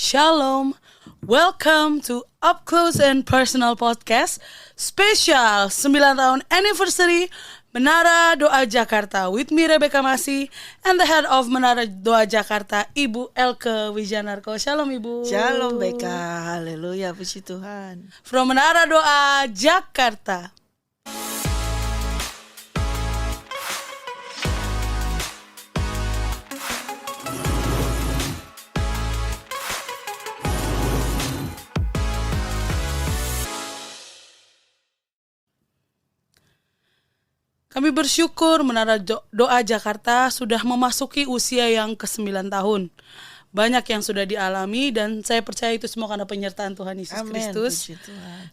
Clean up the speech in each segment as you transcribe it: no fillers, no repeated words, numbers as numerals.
Shalom, welcome to Up Close and Personal Podcast Spesial 9 tahun anniversary Menara Doa Jakarta with me Rebecca Masih and the head of Menara Doa Jakarta, Ibu Elke Wijanarko. Shalom Ibu. Shalom Becca, haleluya, puji Tuhan. From Menara Doa Jakarta. Kami bersyukur Menara Doa Jakarta sudah memasuki usia yang ke-9 tahun. Banyak yang sudah dialami dan saya percaya itu semua karena penyertaan Tuhan Yesus Kristus.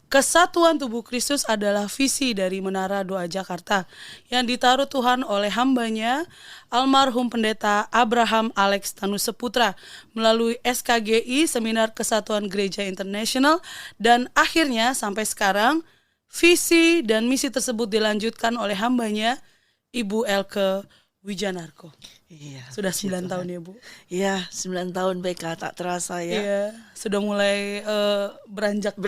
Kesatuan tubuh Kristus adalah visi dari Menara Doa Jakarta yang ditaruh Tuhan oleh hambanya, almarhum pendeta Abraham Alex Tanuseputra melalui SKGI, Seminar Kesatuan Gereja Internasional, dan akhirnya sampai sekarang visi dan misi tersebut dilanjutkan oleh hambanya, Ibu Elke Wijanarko. Iya, sudah 9 tahun ya Bu? Iya, 9 tahun Becca, tak terasa ya. Iya, sudah mulai beranjak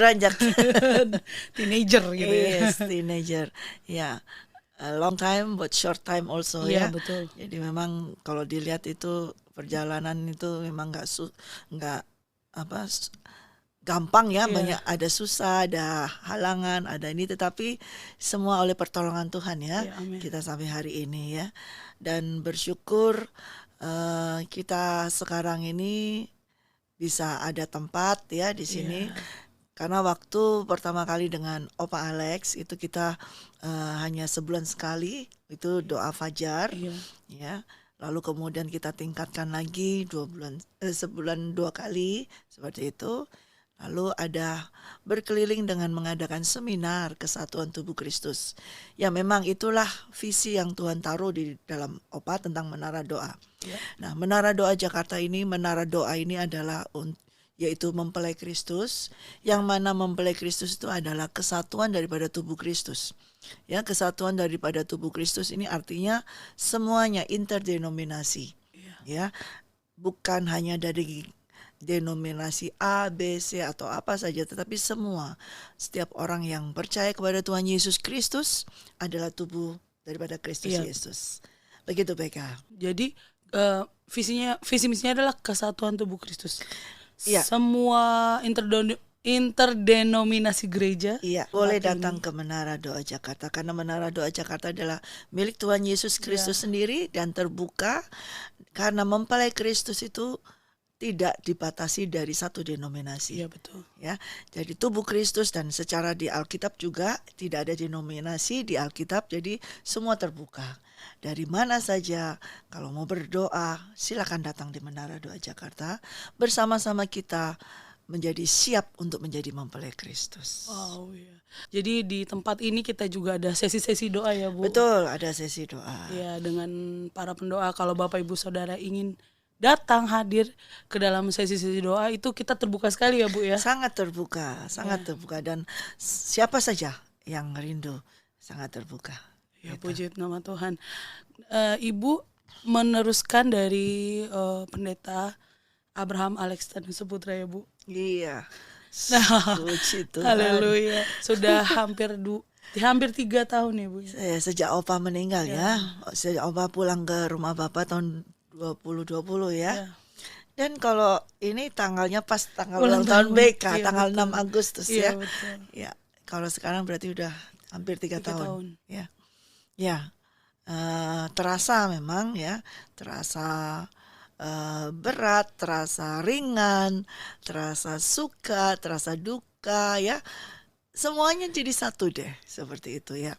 teenager gitu ya. Yes, teenager. Ya, a long time but short time also ya. Iya, betul. Jadi memang kalau dilihat itu perjalanan itu memang gampang ya, banyak ada susah, ada halangan, ada ini, tetapi semua oleh pertolongan Tuhan ya, kita sampai hari ini ya. Dan bersyukur kita sekarang ini bisa ada tempat ya di sini. Karena waktu pertama kali dengan Opa Alex itu kita hanya sebulan sekali, itu doa fajar ya. Lalu kemudian kita tingkatkan lagi sebulan 2 kali seperti itu. Lalu ada berkeliling dengan mengadakan seminar kesatuan tubuh Kristus. Ya memang itulah visi yang Tuhan taruh di dalam Opa tentang Menara Doa. Nah, Menara Doa Jakarta ini, Menara Doa ini adalah yaitu mempelai Kristus. Yang mana mempelai Kristus itu adalah kesatuan daripada tubuh Kristus. Ya, kesatuan daripada tubuh Kristus ini artinya semuanya interdenominasi. Ya, bukan hanya dari denominasi A, B, C atau apa saja, tetapi setiap orang yang percaya kepada Tuhan Yesus Kristus adalah tubuh daripada Kristus Yesus. Begitu Becca. Jadi visi misinya adalah kesatuan tubuh Kristus. Iya. Semua interdenominasi gereja boleh datang ke Menara Doa Jakarta, karena Menara Doa Jakarta adalah milik Tuhan Yesus Kristus sendiri dan terbuka, karena mempelai Kristus itu tidak dibatasi dari satu denominasi. Iya betul. Ya, jadi tubuh Kristus, dan secara di Alkitab juga tidak ada denominasi di Alkitab, jadi semua terbuka. Dari mana saja kalau mau berdoa, silakan datang di Menara Doa Jakarta bersama-sama kita menjadi siap untuk menjadi mempelai Kristus. Wow, ya. Jadi di tempat ini kita juga ada sesi-sesi doa ya Bu? Betul, ada sesi doa. Ya, dengan para pendoa. Kalau Bapak Ibu Saudara ingin datang hadir ke dalam sesi-sesi doa, itu kita terbuka sekali ya Bu ya? Sangat terbuka, terbuka, dan siapa saja yang rindu sangat terbuka. Ya, puji nama Tuhan. Ibu meneruskan dari pendeta Abraham Alex Tanuseputra ya Bu? Iya. Puji Tuhan. Haleluya. Sudah hampir 3 tahun ya Bu? Sejak Opa meninggal ya. Sejak Opa pulang ke rumah Bapak tahun 2020 ya. Dan kalau ini tanggalnya pas tanggal ulang tahun BK, tanggal betul. 6 Agustus ya. Betul. Ya, kalau sekarang berarti udah hampir 3 tahun. Ya. Terasa memang ya, terasa berat, terasa ringan, terasa suka, terasa duka ya. Semuanya jadi satu deh, seperti itu ya.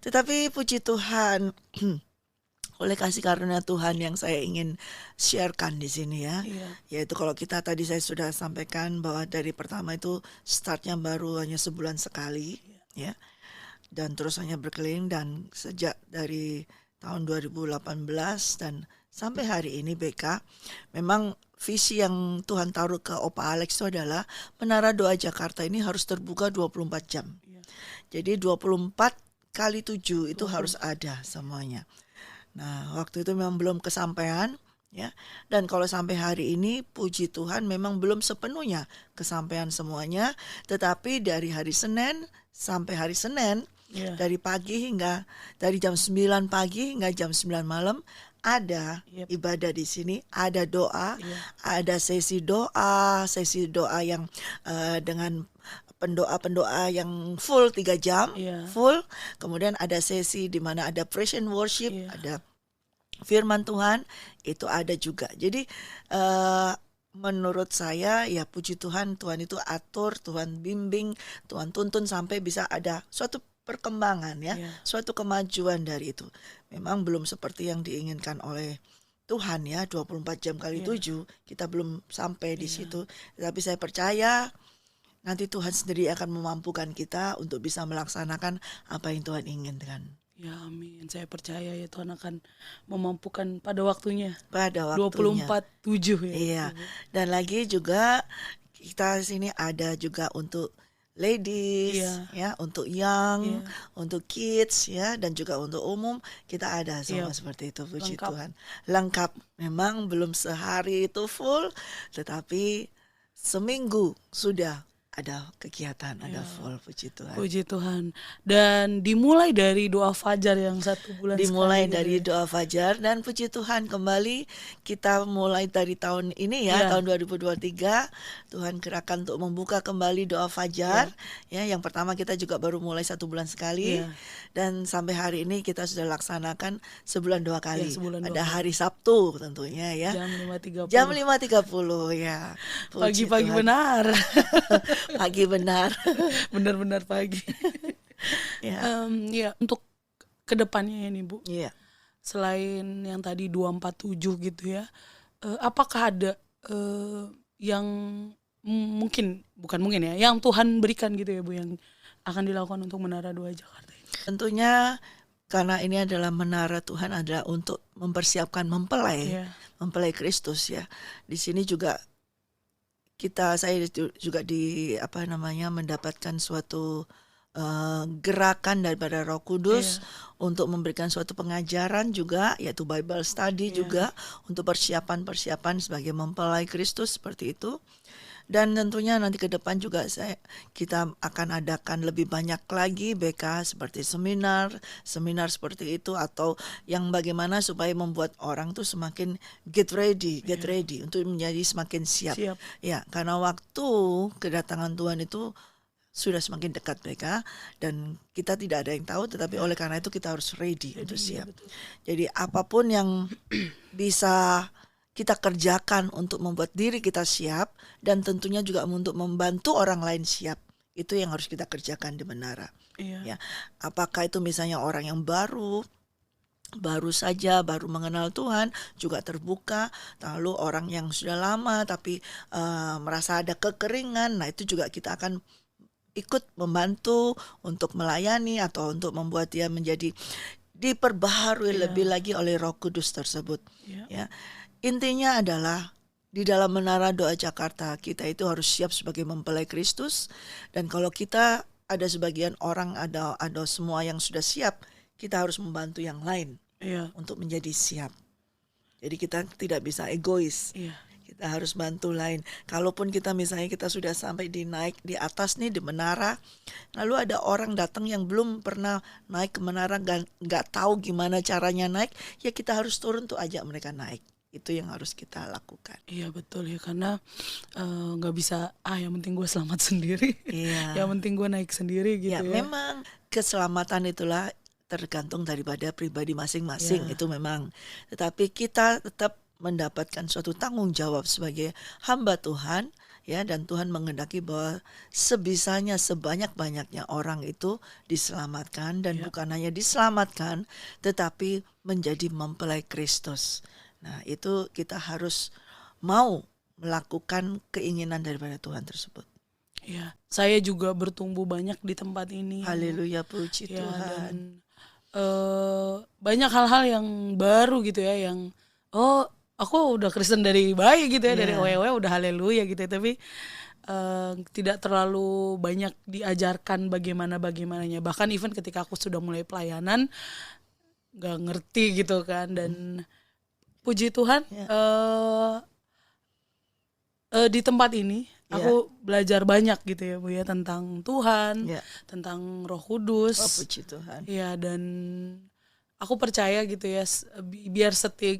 Tetapi puji Tuhan, oleh kasih karunia Tuhan yang saya ingin sharekan di sini ya. Yaitu kalau kita tadi saya sudah sampaikan bahwa dari pertama itu startnya baru hanya sebulan sekali ya. Dan terus hanya berkeliling, dan sejak dari tahun 2018 dan sampai hari ini BK, memang visi yang Tuhan taruh ke Opa Alex itu adalah Menara Doa Jakarta ini harus terbuka 24 jam. Jadi 24 kali 7 itu harus ada semuanya. Nah, waktu itu memang belum kesampaian, ya. Dan kalau sampai hari ini puji Tuhan memang belum sepenuhnya kesampaian semuanya, tetapi dari hari Senin sampai hari Senin, dari pagi hingga dari jam 9 pagi hingga jam 9 malam ada ibadah di sini, ada doa, ada sesi doa yang dengan pendoa-pendoa yang full 3 jam, full. Kemudian ada sesi di mana ada praise and worship, ada firman Tuhan, itu ada juga. Jadi menurut saya ya puji Tuhan, Tuhan itu atur, Tuhan bimbing, Tuhan tuntun sampai bisa ada suatu perkembangan ya, suatu kemajuan dari itu. Memang belum seperti yang diinginkan oleh Tuhan ya, 24 jam kali 7, kita belum sampai di situ. Tapi saya percaya nanti Tuhan sendiri akan memampukan kita untuk bisa melaksanakan apa yang Tuhan inginkan. Ya amin, saya percaya ya Tuhan akan memampukan pada waktunya. Pada waktunya. 24/7 ya. Iya, dan lagi juga kita sini ada juga untuk ladies, ya, untuk young, untuk kids, ya, dan juga untuk umum kita ada semua seperti itu. Puji Tuhan, lengkap. Memang belum sehari itu full, tetapi seminggu sudah ada kegiatan, ada full. Puji Tuhan. Puji Tuhan. Dan dimulai dari doa fajar yang 1 bulan dimulai sekali dari gitu doa fajar, dan puji Tuhan kembali kita mulai dari tahun ini ya, tahun 2023 Tuhan kerahkan untuk membuka kembali doa fajar ya. Yang pertama kita juga baru mulai 1 bulan sekali, dan sampai hari ini kita sudah laksanakan sebulan 2 kali. Ada hari Sabtu tentunya ya. Jam 5.30 ya. Pagi-pagi benar. Pagi benar. Benar-benar pagi. Untuk kedepannya ini Bu. Selain yang tadi 247 gitu ya. Apakah ada yang bukan mungkin ya, yang Tuhan berikan gitu ya Bu, yang akan dilakukan untuk Menara Doa Jakarta ini? Tentunya karena ini adalah menara Tuhan, adalah untuk mempersiapkan mempelai Kristus ya. Di sini juga saya juga mendapatkan suatu gerakan daripada Roh Kudus untuk memberikan suatu pengajaran juga, yaitu Bible study juga untuk persiapan sebagai mempelai Kristus seperti itu. Dan tentunya nanti ke depan juga kita akan adakan lebih banyak lagi BK seperti seminar seperti itu, atau yang bagaimana supaya membuat orang tuh semakin get ready untuk menjadi semakin siap. Ya, karena waktu kedatangan Tuhan itu sudah semakin dekat mereka, dan kita tidak ada yang tahu, tetapi oleh karena itu kita harus ready untuk siap. Jadi apapun yang bisa kita kerjakan untuk membuat diri kita siap, dan tentunya juga untuk membantu orang lain siap, itu yang harus kita kerjakan di menara. Ya, apakah itu misalnya orang yang baru saja mengenal Tuhan juga terbuka, lalu orang yang sudah lama tapi merasa ada kekeringan, nah itu juga kita akan ikut membantu untuk melayani atau untuk membuat dia menjadi diperbaharui lebih lagi oleh Roh Kudus tersebut. Ya. Intinya adalah di dalam Menara Doa Jakarta kita itu harus siap sebagai mempelai Kristus, dan kalau kita ada sebagian orang, ada semua yang sudah siap, kita harus membantu yang lain untuk menjadi siap. Jadi kita tidak bisa egois. Kita harus bantu lain. Kalaupun kita misalnya kita sudah sampai naik di atas nih di menara, lalu ada orang datang yang belum pernah naik ke menara, nggak tahu gimana caranya naik, ya kita harus turun untuk ajak mereka naik. Itu yang harus kita lakukan. Iya betul ya, karena nggak bisa yang penting gue selamat sendiri. Yang penting gue naik sendiri gitu ya. Memang keselamatan itulah tergantung daripada pribadi masing-masing, itu memang. Tetapi kita tetap mendapatkan suatu tanggung jawab sebagai hamba Tuhan ya, dan Tuhan menghendaki bahwa sebisanya sebanyak-banyaknya orang itu diselamatkan, dan bukan hanya diselamatkan tetapi menjadi mempelai Kristus. Nah, itu kita harus mau melakukan keinginan daripada Tuhan tersebut. Ya, saya juga bertumbuh banyak di tempat ini. Haleluya, puji Tuhan. Dan banyak hal-hal yang baru gitu ya, yang aku udah Kristen dari bayi gitu ya, dari OEW udah haleluya gitu ya, tapi tidak terlalu banyak diajarkan bagaimana-bagaimananya. Bahkan even ketika aku sudah mulai pelayanan nggak ngerti gitu kan, dan puji Tuhan, di tempat ini aku belajar banyak gitu ya Bu ya, tentang Tuhan, tentang Roh Kudus. Puji Tuhan. Ya, dan aku percaya gitu ya, biar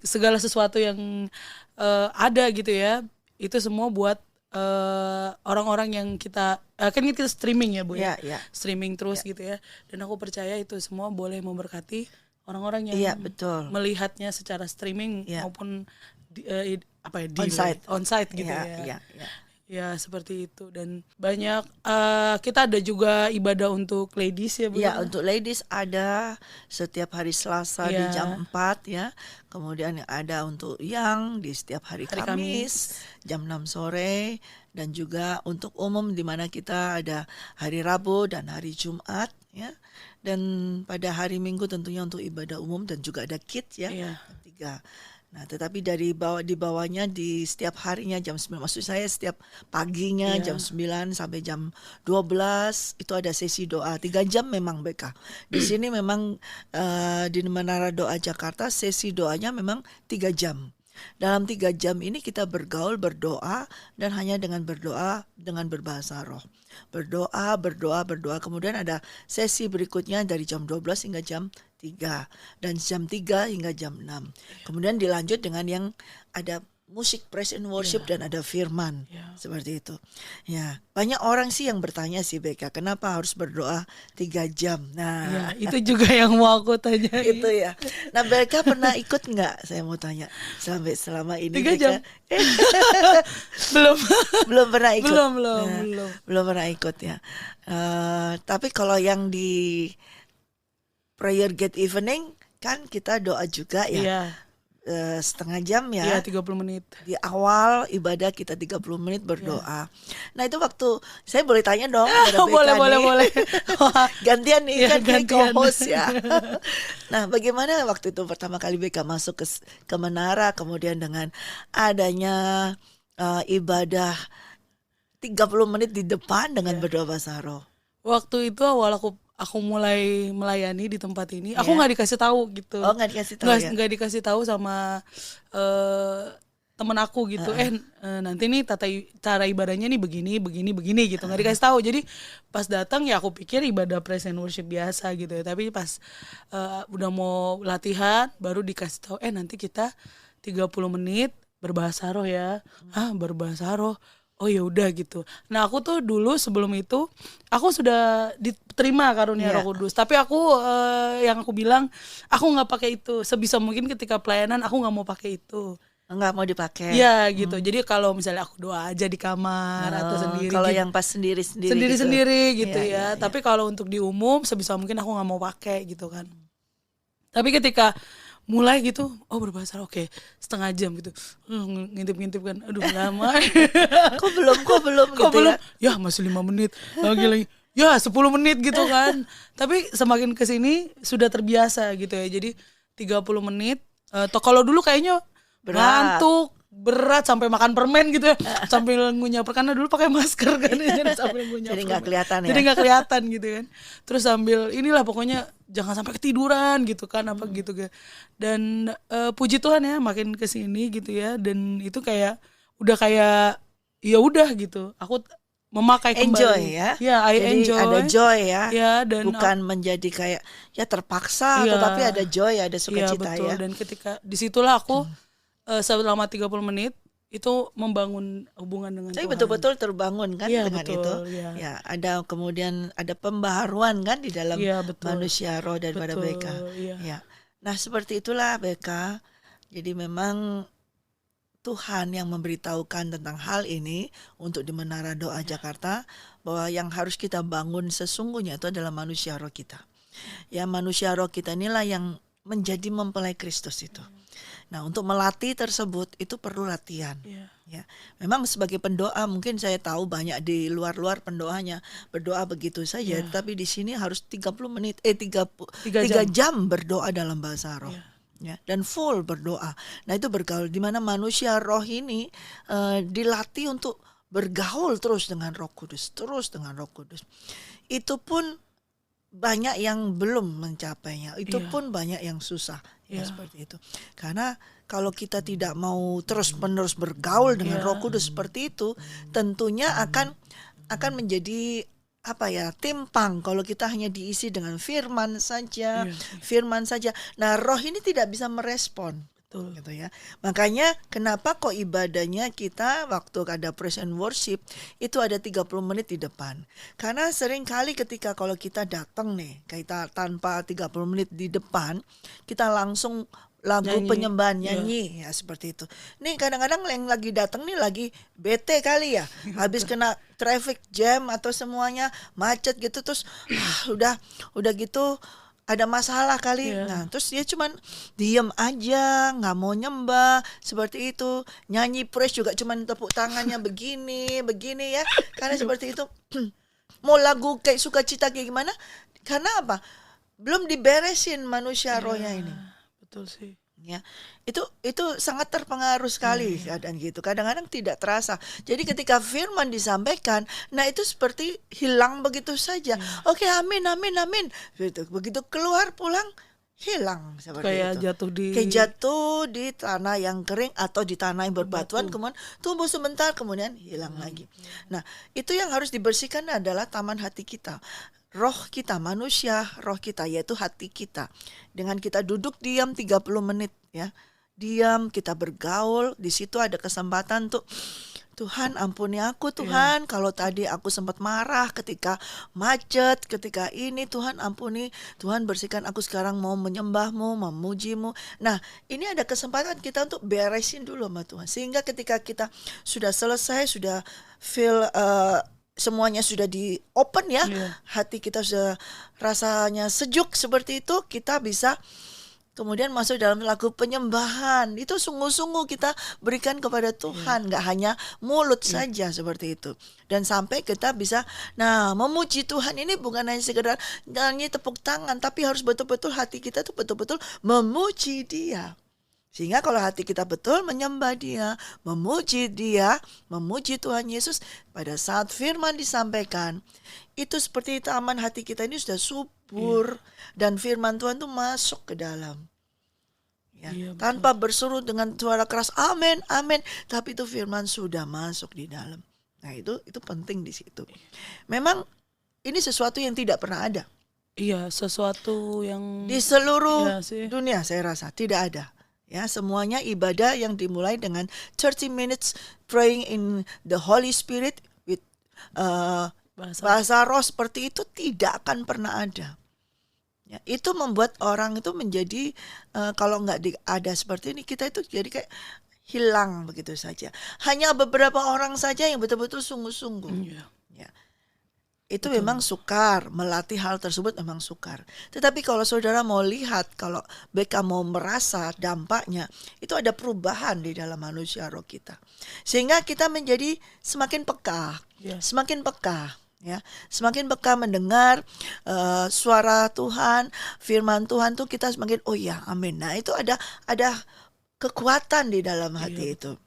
segala sesuatu yang ada gitu ya, itu semua buat orang-orang yang kita kan kita streaming ya Bu ya, streaming terus gitu ya, dan aku percaya itu semua boleh memberkati orang-orang yang betul. melihatnya secara streaming maupun onsite gitu ya. Ya seperti itu, dan banyak kita ada juga ibadah untuk ladies ya Bu. Ya, untuk ladies ada setiap hari Selasa di jam 4 ya. Kemudian ada untuk yang di setiap hari Kamis jam 6 sore, dan juga untuk umum di mana kita ada hari Rabu dan hari Jumat ya. Dan pada hari Minggu tentunya untuk ibadah umum, dan juga ada kids ya. 3. Nah, tetapi di bawahnya di setiap harinya jam 9, maksud saya setiap paginya jam 9 sampai jam 12 itu ada sesi doa 3 jam memang BK. Di sini memang di Menara Doa Jakarta sesi doanya memang 3 jam. Dalam 3 jam ini kita bergaul, berdoa, dan hanya dengan berdoa dengan berbahasa roh. Berdoa. Kemudian ada sesi berikutnya dari jam 12 hingga jam 3. Dan jam 3 hingga jam 6. Kemudian dilanjut dengan yang ada musik praise and worship dan ada firman. Seperti itu. Ya, banyak orang sih yang bertanya sih BK, kenapa harus berdoa 3 jam? Nah, itu juga yang mau aku tanya. Itu ya. Nah, BK pernah ikut nggak? Saya mau tanya. Selama ini 3 jam. belum pernah ikut. Belum pernah ikut ya. Tapi kalau yang di prayer gate evening kan kita doa juga ya. Setengah jam ya. Iya, 30 menit. Di awal ibadah kita 30 menit berdoa. Nah, itu waktu saya boleh tanya dong kepada BK boleh. Gantian nih kan co-host ya. Nah, bagaimana waktu itu pertama kali BK masuk ke menara, kemudian dengan adanya ibadah 30 menit di depan dengan berdoa bahasa roh. Waktu itu awal aku mulai melayani di tempat ini, aku nggak dikasih tahu gitu. Oh, nggak dikasih tahu ya? Nggak dikasih tahu sama temen aku gitu. Nanti nih cara ibadahnya nih begini gitu. Nggak dikasih tahu. Jadi pas datang ya aku pikir ibadah praise and worship biasa gitu ya. Tapi pas udah mau latihan baru dikasih tahu, nanti kita 30 menit berbahasa roh ya. Berbahasa roh. Oh ya udah gitu. Nah, aku tuh dulu sebelum itu aku sudah diterima karunia Roh Kudus. Tapi aku yang aku bilang aku nggak pakai itu. Sebisa mungkin ketika pelayanan aku nggak mau pakai itu. Nggak mau dipakai. Ya gitu. Jadi kalau misalnya aku doa aja di kamar atau sendiri. Kalau gitu. yang pas sendiri gitu ya. Tapi kalau untuk di umum sebisa mungkin aku nggak mau pakai gitu kan. Tapi ketika mulai gitu, berbahasa oke, setengah jam gitu, ngintip kan, aduh lama. kok belum gitu ya masih 5 menit, lagi ya 10 menit gitu kan. Tapi semakin kesini sudah terbiasa gitu ya, jadi 30 menit. Kalau dulu kayaknya ngantuk, berat sampai makan permen gitu ya, sambil ngunyah, karena dulu pakai masker kan, sambil ngunyah. Jadi nggak kelihatan ya. Jadi nggak kelihatan gitu kan. Terus sambil inilah pokoknya jangan sampai ketiduran gitu kan, apa gitu kan. Dan puji Tuhan ya makin kesini gitu ya, dan itu kayak udah kayak ya udah gitu. Aku memakai kembali. Enjoy ya. Ya, Jadi enjoy. ada joy ya. Ya, dan bukan menjadi kayak ya terpaksa, tetapi ada joy, ada sukacita betul. ya. Dan ketika disitulah aku selama 30 menit itu membangun hubungan dengan Tapi Tuhan. betul-betul terbangun kan dengan betul, itu. Ya, ada kemudian ada pembaharuan kan di dalam manusia roh daripada BK. Ya. Nah, seperti itulah BK. Jadi memang Tuhan yang memberitahukan tentang hal ini untuk di Menara Doa Jakarta, bahwa yang harus kita bangun sesungguhnya itu adalah manusia roh kita. Ya, manusia roh kita inilah yang menjadi mempelai Kristus itu. Nah, untuk melatih tersebut itu perlu latihan. Ya, memang sebagai pendoa mungkin saya tahu banyak di luar pendoanya berdoa begitu saja, tapi di sini harus 30 menit 3 jam berdoa dalam bahasa roh. Ya, dan full berdoa. Nah, itu bergaul di mana manusia roh ini dilatih untuk bergaul terus dengan Roh Kudus. Itu pun banyak yang belum mencapainya. Itu pun banyak yang susah. Ya, seperti itu. Karena kalau kita tidak mau terus-menerus bergaul dengan Roh Kudus seperti itu, tentunya akan menjadi timpang kalau kita hanya diisi dengan firman saja, firman saja. Nah, roh ini tidak bisa merespon. Betul. Gitu ya. Makanya kenapa kok ibadahnya kita waktu ada praise and worship itu ada 30 menit di depan. Karena sering kali ketika kalau kita datang nih, kita tanpa 30 menit di depan, kita langsung lagu penyembahan nyanyi ya seperti itu. Nih kadang-kadang yang lagi datang nih lagi bete kali ya, habis kena traffic jam atau semuanya macet gitu, terus udah gitu ada masalah kali. Nah terus dia cuman diem aja, nggak mau nyembah seperti itu, nyanyi praise juga cuman tepuk tangannya begini ya, karena seperti itu. Mau lagu kayak sukacita kayak gimana, karena apa, belum diberesin manusia rohnya ini. Betul sih. Ya, itu sangat terpengaruh sekali keadaan gitu. Kadang-kadang tidak terasa. Jadi ketika firman disampaikan, nah itu seperti hilang begitu saja. Oke, amin. Begitu keluar pulang hilang seperti kayak itu. Kayak jatuh di tanah yang kering atau di tanah yang berbatuan, kemudian tumbuh sebentar, kemudian hilang lagi. Nah, itu yang harus dibersihkan adalah taman hati kita. Roh kita, manusia, roh kita, yaitu hati kita. Dengan kita duduk diam 30 menit ya. Diam, kita bergaul, di situ ada kesempatan tuh, Tuhan ampuni aku Tuhan, kalau tadi aku sempat marah ketika macet, ketika ini Tuhan ampuni, Tuhan bersihkan aku sekarang mau menyembah-Mu, memuji-Mu. Nah, ini ada kesempatan kita untuk beresin dulu sama Tuhan. Sehingga ketika kita sudah selesai, sudah feel semuanya sudah di open ya, hati kita sudah rasanya sejuk seperti itu, kita bisa kemudian masuk dalam lagu penyembahan. Itu sungguh-sungguh kita berikan kepada Tuhan, nggak hanya mulut saja seperti itu. Dan sampai kita bisa, memuji Tuhan ini bukan hanya sekedar nyanyi tepuk tangan, tapi harus betul-betul hati kita tuh betul-betul memuji Dia. Sehingga kalau hati kita betul menyembah Dia, memuji Dia, memuji Tuhan Yesus, pada saat firman disampaikan, itu seperti taman hati kita ini sudah subur, dan firman Tuhan itu masuk ke dalam. Ya, tanpa berseru dengan suara keras, amin, amin, tapi itu firman sudah masuk di dalam. Nah itu penting di situ. Memang ini sesuatu yang tidak pernah ada. Iya, sesuatu yang di seluruh dunia saya rasa tidak ada. Ya, semuanya ibadah yang dimulai dengan 30 minutes praying in the Holy Spirit with bahasa roh seperti itu tidak akan pernah ada. Ya, itu membuat orang itu menjadi kalau nggak ada seperti ini, kita itu jadi kayak hilang begitu saja. Hanya beberapa orang saja yang betul-betul sungguh-sungguh. Ya. Itu memang sukar, melatih hal tersebut memang sukar. Tetapi kalau saudara mau lihat, kalau BK mau merasa dampaknya, itu ada perubahan di dalam manusia roh kita. Sehingga kita menjadi semakin peka, semakin peka. Ya, semakin peka mendengar suara Tuhan, firman Tuhan tuh kita semakin amin. Nah itu ada kekuatan di dalam hati itu.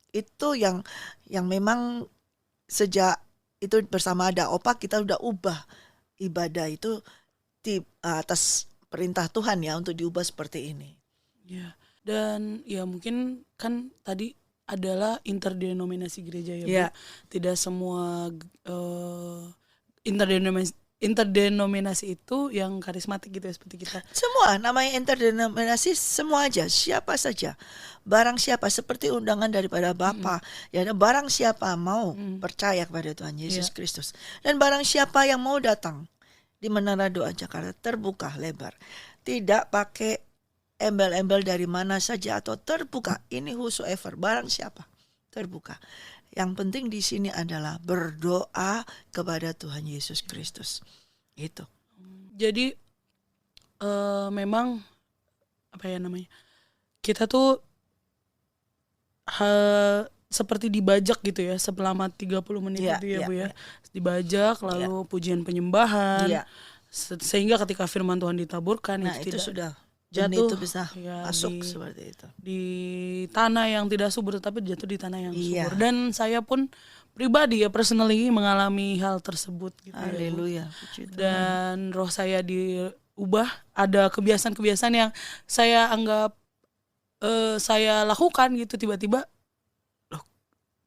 Itu yang memang sejak itu bersama ada Opa kita udah ubah ibadah itu atas perintah Tuhan ya untuk diubah seperti ini. Ya, dan ya mungkin kan tadi adalah interdenominasi gereja ya Bu. Tidak semua interdenominasi itu yang karismatik gitu ya seperti kita. Semua namanya interdenominasi, semua aja, siapa saja. Barang siapa seperti undangan daripada Bapa, ya barang siapa mau percaya kepada Tuhan Yesus Kristus. Dan barang siapa yang mau datang di Menara Doa Jakarta terbuka lebar. Tidak pakai embel-embel dari mana saja atau terbuka. Ini whosoever, barang siapa terbuka. Yang penting di sini adalah berdoa kepada Tuhan Yesus Kristus. Itu. Jadi memang kita tuh seperti dibajak gitu ya selama 30 menit itu ya Bu ya. Dibajak lalu pujian penyembahan. Sehingga ketika firman Tuhan ditaburkan itu sudah jatuh itu bisa masuk seperti itu di tanah yang tidak subur, tapi jatuh di tanah yang subur. Dan saya pun pribadi ya personally mengalami hal tersebut gitu. Haleluya. Dan roh saya diubah, ada kebiasaan-kebiasaan yang saya anggap saya lakukan gitu, tiba-tiba loh,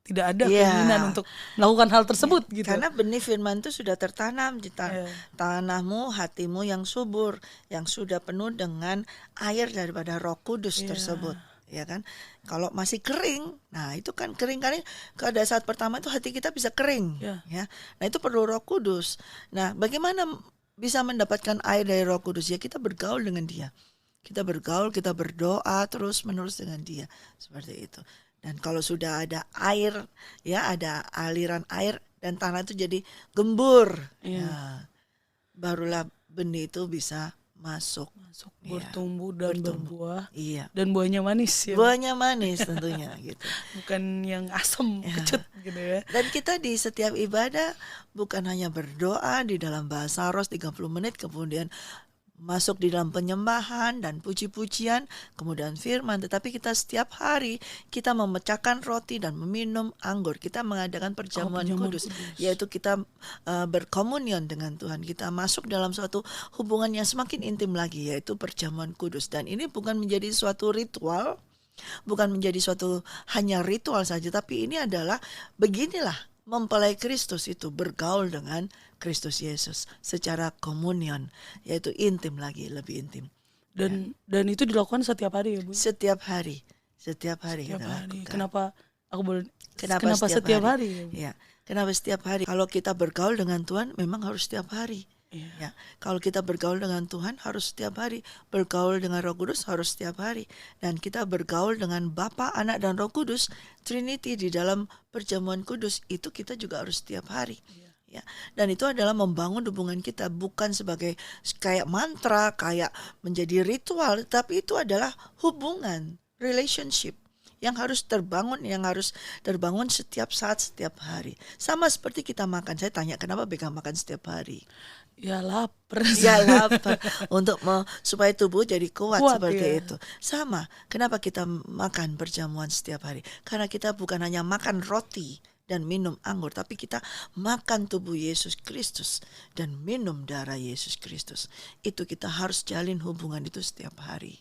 tidak ada Iya. keinginan untuk melakukan hal tersebut gitu. Karena benih firman itu sudah tertanam di Iya. tanahmu, hatimu yang subur, yang sudah penuh dengan air daripada Roh Kudus Iya. tersebut, ya kan? Kalau masih kering, nah itu kan kering pada saat pertama itu hati kita bisa kering, Iya. ya. Nah itu perlu Roh Kudus. Nah bagaimana bisa mendapatkan air dari Roh Kudus? Ya kita bergaul dengan Dia. Kita bergaul, kita berdoa terus-menerus dengan Dia, seperti itu. Dan kalau sudah ada air, ya ada aliran air dan tanah itu jadi gembur, Iya. nah, barulah benih itu bisa masuk, ya, bertumbuh dan berbuah. Iya. Dan buahnya manis ya. Buahnya manis tentunya gitu. Bukan yang asam, kecut gitu ya. Dan kita di setiap ibadah bukan hanya berdoa di dalam bahasa roh 30 menit, kemudian masuk di dalam penyembahan dan puji-pujian, kemudian firman, tetapi kita setiap hari kita memecahkan roti dan meminum anggur. Kita mengadakan perjamuan kudus, yaitu kita berkomunion dengan Tuhan. Kita masuk dalam suatu hubungan yang semakin intim lagi, yaitu perjamuan kudus. Dan ini bukan menjadi suatu ritual, bukan menjadi suatu hanya ritual saja, tapi ini adalah beginilah mempelai Kristus itu bergaul dengan Kristus Yesus secara komunion, yaitu intim lagi, lebih intim. Dan itu dilakukan setiap hari ya Bu? Setiap hari kita hari. lakukan. Kenapa aku boleh? Kenapa setiap hari? Ya, kenapa setiap hari? Kalau kita bergaul dengan Tuhan, memang harus setiap hari. Iya. Ya, kalau kita bergaul dengan Tuhan harus setiap hari, bergaul dengan Roh Kudus harus setiap hari, dan kita bergaul dengan Bapa, Anak dan Roh Kudus, Trinity di dalam perjamuan kudus itu kita juga harus setiap hari. Ya, dan itu adalah membangun hubungan kita, bukan sebagai kayak mantra, kayak menjadi ritual, tapi itu adalah hubungan, relationship yang harus terbangun setiap saat, setiap hari. Sama seperti kita makan. Saya tanya, kenapa Beka makan setiap hari? Ya lapar. Ya lapar. Untuk supaya tubuh jadi kuat seperti ya. itu. Sama, kenapa kita makan perjamuan setiap hari? Karena kita bukan hanya makan roti dan minum anggur, tapi kita makan tubuh Yesus Kristus dan minum darah Yesus Kristus. Itu kita harus jalin hubungan itu setiap hari.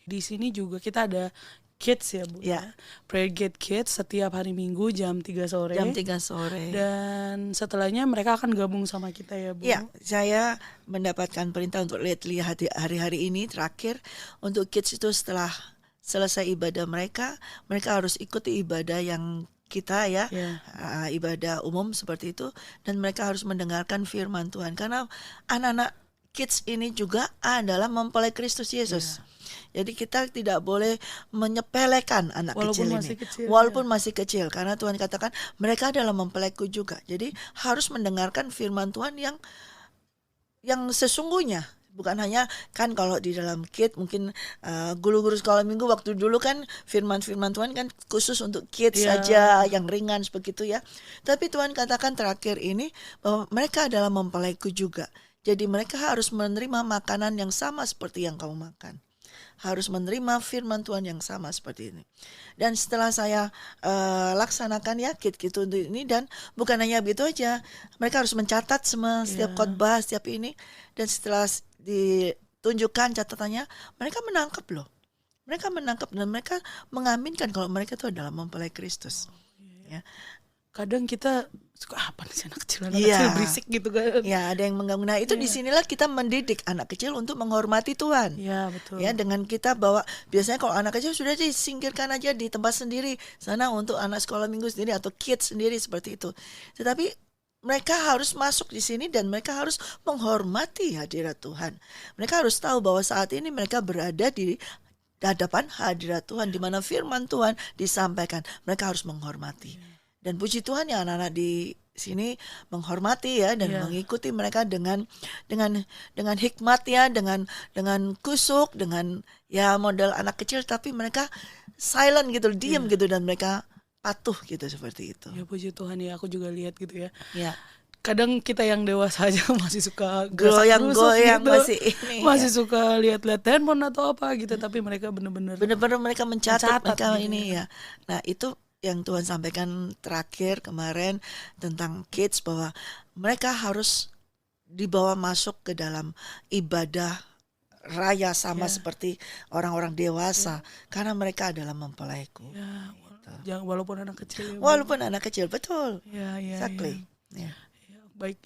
Di sini juga kita ada Kids ya Bu ya. Prayer Gate Kids setiap hari Minggu jam 3 sore. Jam 3 sore. Dan setelahnya mereka akan gabung sama kita ya Bu. Ya, saya mendapatkan perintah untuk lihat hari-hari ini terakhir untuk Kids itu setelah selesai ibadah mereka harus ikuti ibadah yang kita ya, ibadah umum seperti itu, dan mereka harus mendengarkan firman Tuhan karena anak-anak Kids ini juga adalah mempelai Kristus Yesus. Jadi kita tidak boleh menyepelekan anak kecil ini, walaupun masih kecil, karena Tuhan katakan mereka adalah mempelaiku juga. Jadi harus mendengarkan firman Tuhan yang sesungguhnya. Bukan hanya kan kalau di dalam kids mungkin guru-guru sekolah minggu waktu dulu kan firman-firman Tuhan kan khusus untuk kids saja, yang ringan begitu ya. Tapi Tuhan katakan terakhir ini bahwa mereka adalah mempelaiku juga. Jadi mereka harus menerima makanan yang sama seperti yang kamu makan. Harus menerima firman Tuhan yang sama seperti ini. Dan setelah saya laksanakan ya kit gitu untuk ini, dan bukan hanya begitu aja, mereka harus mencatat semua setiap khotbah, setiap ini, dan setelah ditunjukkan catatannya, mereka menangkap loh. Mereka menangkap dan mereka mengaminkan kalau mereka itu adalah mempelai Kristus. Ya. Kadang kita suka apa nih anak kecil berisik gitu kan. Ya, ada yang mengganggu. Nah, itu disinilah kita mendidik anak kecil untuk menghormati Tuhan. Ya, betul. Ya, dengan kita bawa, biasanya kalau anak kecil sudah disingkirkan aja di tempat sendiri, sana untuk anak sekolah minggu sendiri atau kids sendiri seperti itu. Tetapi mereka harus masuk di sini dan mereka harus menghormati hadirat Tuhan. Mereka harus tahu bahwa saat ini mereka berada di hadapan hadirat Tuhan, di mana firman Tuhan disampaikan. Mereka harus menghormati. Dan puji Tuhan ya anak-anak di sini menghormati ya dan mengikuti mereka dengan hikmat ya, dengan kusuk, dengan ya model anak kecil, tapi mereka silent gitu, diam gitu, dan mereka patuh gitu seperti itu. Ya puji Tuhan ya, aku juga lihat gitu ya. Ya. Kadang kita yang dewasa aja masih suka goyang-goyang gitu. masih suka lihat-lihat handphone atau apa gitu, tapi mereka benar-benar mereka mencatat mereka gitu ini ya. Nah, itu yang Tuhan sampaikan terakhir kemarin tentang kids, bahwa mereka harus dibawa masuk ke dalam ibadah raya sama seperti orang-orang dewasa karena mereka adalah mempelaiku. Ya, jangan walaupun anak kecil. Ya, walaupun anak kecil, betul. Ya, exactly. Ya. Ya, baik.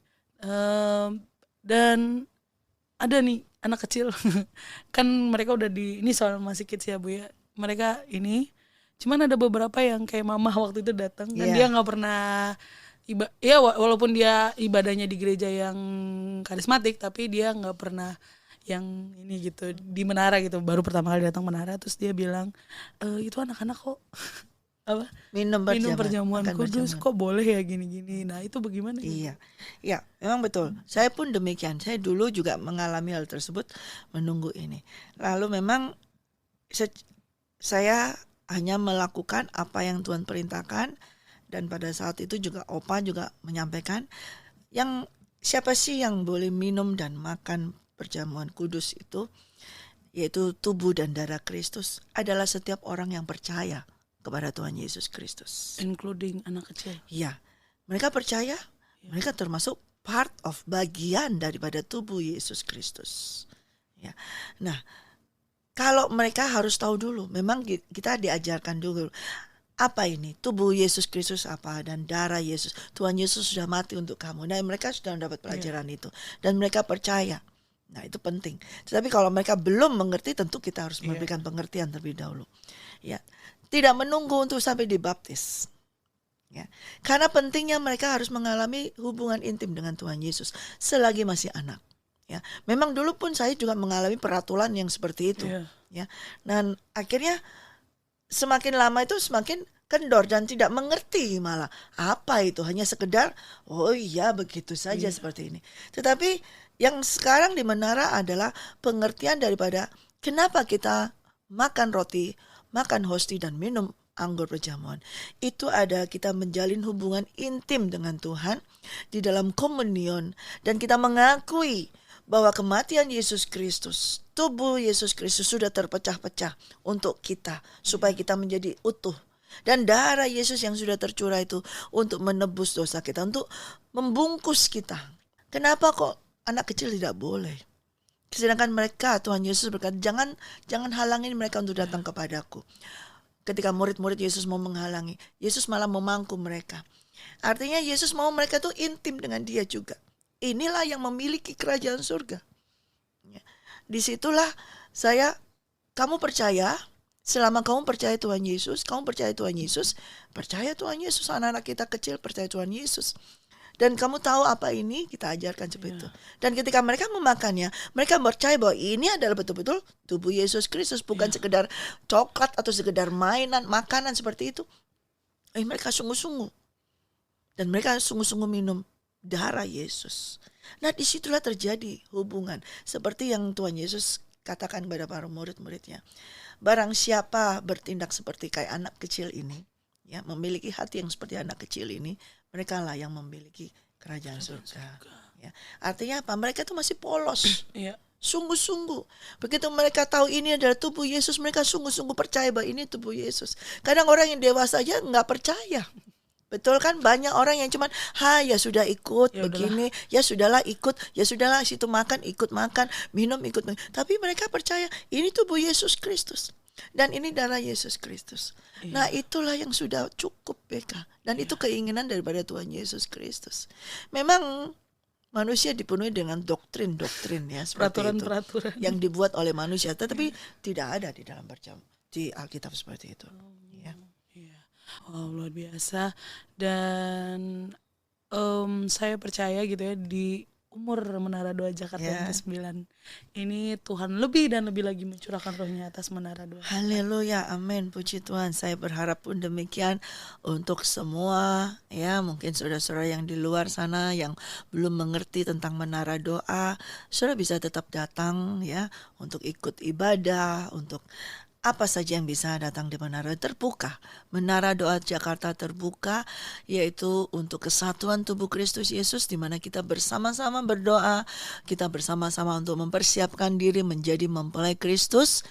Dan ada nih anak kecil kan mereka udah ini soal masih kids ya Bu ya. Mereka ini cuman ada beberapa yang kayak mama waktu itu datang kan dia nggak pernah ya walaupun dia ibadahnya di gereja yang karismatik tapi dia nggak pernah yang ini gitu di menara gitu, baru pertama kali datang menara terus dia bilang itu anak-anak kok apa minum perjamuan kudus kok boleh ya gini-gini. Nah itu bagaimana? Iya, ya memang betul. Saya pun demikian. Saya dulu juga mengalami hal tersebut, menunggu ini. Lalu memang saya hanya melakukan apa yang Tuhan perintahkan, dan pada saat itu juga Opa juga menyampaikan yang siapa sih yang boleh minum dan makan perjamuan kudus itu, yaitu tubuh dan darah Kristus, adalah setiap orang yang percaya kepada Tuhan Yesus Kristus. Including anak kecil. Ya, mereka percaya, mereka termasuk part of bagian daripada tubuh Yesus Kristus. Ya, nah kalau mereka harus tahu dulu, memang kita diajarkan dulu apa ini tubuh Yesus Kristus apa dan darah Yesus. Tuhan Yesus sudah mati untuk kamu. Nah mereka sudah mendapat pelajaran itu dan mereka percaya. Nah itu penting. Tetapi kalau mereka belum mengerti, tentu kita harus memberikan pengertian terlebih dahulu. Ya, tidak menunggu untuk sampai dibaptis. Ya, karena pentingnya mereka harus mengalami hubungan intim dengan Tuhan Yesus selagi masih anak. Ya, memang dulu pun saya juga mengalami peraturan yang seperti itu. Ya, dan akhirnya semakin lama itu semakin kendor dan tidak mengerti malah apa itu, hanya sekedar oh iya begitu saja seperti ini. Tetapi yang sekarang di menara adalah pengertian daripada kenapa kita makan roti, makan hosti dan minum anggur perjamuan. Itu ada kita menjalin hubungan intim dengan Tuhan di dalam komunion dan kita mengakui bahwa kematian Yesus Kristus, tubuh Yesus Kristus sudah terpecah-pecah untuk kita supaya kita menjadi utuh. Dan darah Yesus yang sudah tercurah itu untuk menebus dosa kita, untuk membungkus kita. Kenapa kok anak kecil tidak boleh? Sedangkan mereka, Tuhan Yesus berkata, jangan halangin mereka untuk datang kepadaku. Ketika murid-murid Yesus mau menghalangi, Yesus malah memangkum mereka. Artinya Yesus mau mereka tuh intim dengan Dia juga. Inilah yang memiliki kerajaan surga. Disitulah kamu percaya, selama kamu percaya Tuhan Yesus, percaya Tuhan Yesus, anak-anak kita kecil percaya Tuhan Yesus. Dan kamu tahu apa ini, kita ajarkan seperti itu. Dan ketika mereka memakannya, mereka percaya bahwa ini adalah betul-betul tubuh Yesus Kristus, bukan sekedar coklat atau sekedar mainan, makanan seperti itu. Mereka sungguh-sungguh. Dan mereka sungguh-sungguh minum darah Yesus. Nah disitulah terjadi hubungan seperti yang Tuhan Yesus katakan kepada para murid-muridnya. Barang siapa bertindak seperti kayak anak kecil ini, ya, memiliki hati yang seperti anak kecil ini, mereka lah yang memiliki kerajaan surga. Ya. Artinya apa? Mereka itu masih polos. Sungguh-sungguh. Begitu mereka tahu ini adalah tubuh Yesus, mereka sungguh-sungguh percaya bahwa ini tubuh Yesus. Kadang orang yang dewasa aja nggak percaya. Betul kan, banyak orang yang cuman ya sudah ikut begini, ya sudahlah ikut, ya sudahlah situ makan ikut makan, minum ikut. Tapi mereka percaya ini tubuh Yesus Kristus dan ini darah Yesus Kristus. Nah itulah yang sudah cukup Beka, dan itu keinginan daripada Tuhan Yesus Kristus. Memang manusia dipenuhi dengan doktrin-doktrin ya, peraturan-peraturan yang dibuat oleh manusia, tetapi tidak ada di dalam di Alkitab seperti itu. Oh, luar biasa. Dan saya percaya gitu ya, di umur Menara Doa Jakarta yang ke-9 ini Tuhan lebih dan lebih lagi mencurahkan rohnya atas Menara Doa. Haleluya, amin, puji Tuhan. Saya berharap pun demikian untuk semua ya, mungkin saudara-saudara yang di luar sana yang belum mengerti tentang Menara Doa, saudara bisa tetap datang ya untuk ikut ibadah, untuk apa saja yang bisa datang di Menara terbuka. Menara Doa Jakarta terbuka, yaitu untuk kesatuan tubuh Kristus Yesus, di mana kita bersama-sama berdoa, kita bersama-sama untuk mempersiapkan diri menjadi mempelai Kristus,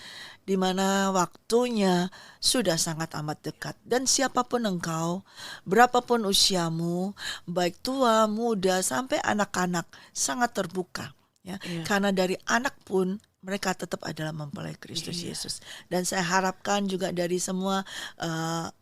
di mana waktunya sudah sangat amat dekat. Dan siapapun engkau, berapapun usiamu, baik tua, muda, sampai anak-anak, sangat terbuka. ya. Karena dari anak pun mereka tetap adalah mempelai Kristus Yesus. Dan saya harapkan juga dari semua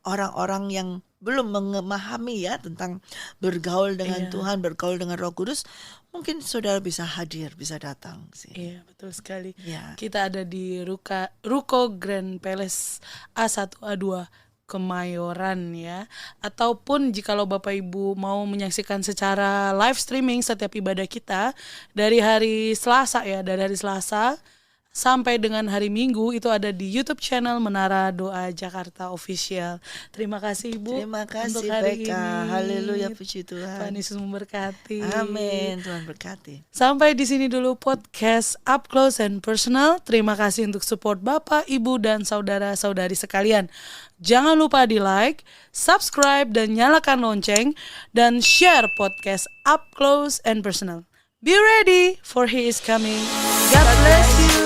orang-orang yang belum memahami ya tentang bergaul dengan Tuhan, bergaul dengan Roh Kudus, mungkin saudara bisa hadir, bisa datang sih. Iya, betul sekali. Ya. Kita ada di Ruko Grand Palace A1 A2 Kemayoran ya. Ataupun jikalau Bapak Ibu mau menyaksikan secara live streaming setiap ibadah kita dari hari Selasa sampai dengan hari Minggu itu ada di YouTube channel Menara Doa Jakarta Official. Terima kasih Ibu. Terima kasih untuk hari Beka. ini. Haleluya, puji Tuhan. Tuhan Yesus memberkati. Amin. Tuhan berkati. Sampai di sini dulu podcast Up Close and Personal. Terima kasih untuk support Bapak, Ibu, dan saudara-saudari sekalian. Jangan lupa di like, subscribe, dan nyalakan lonceng, dan share podcast Up Close and Personal. Be ready for He is coming. God bless you.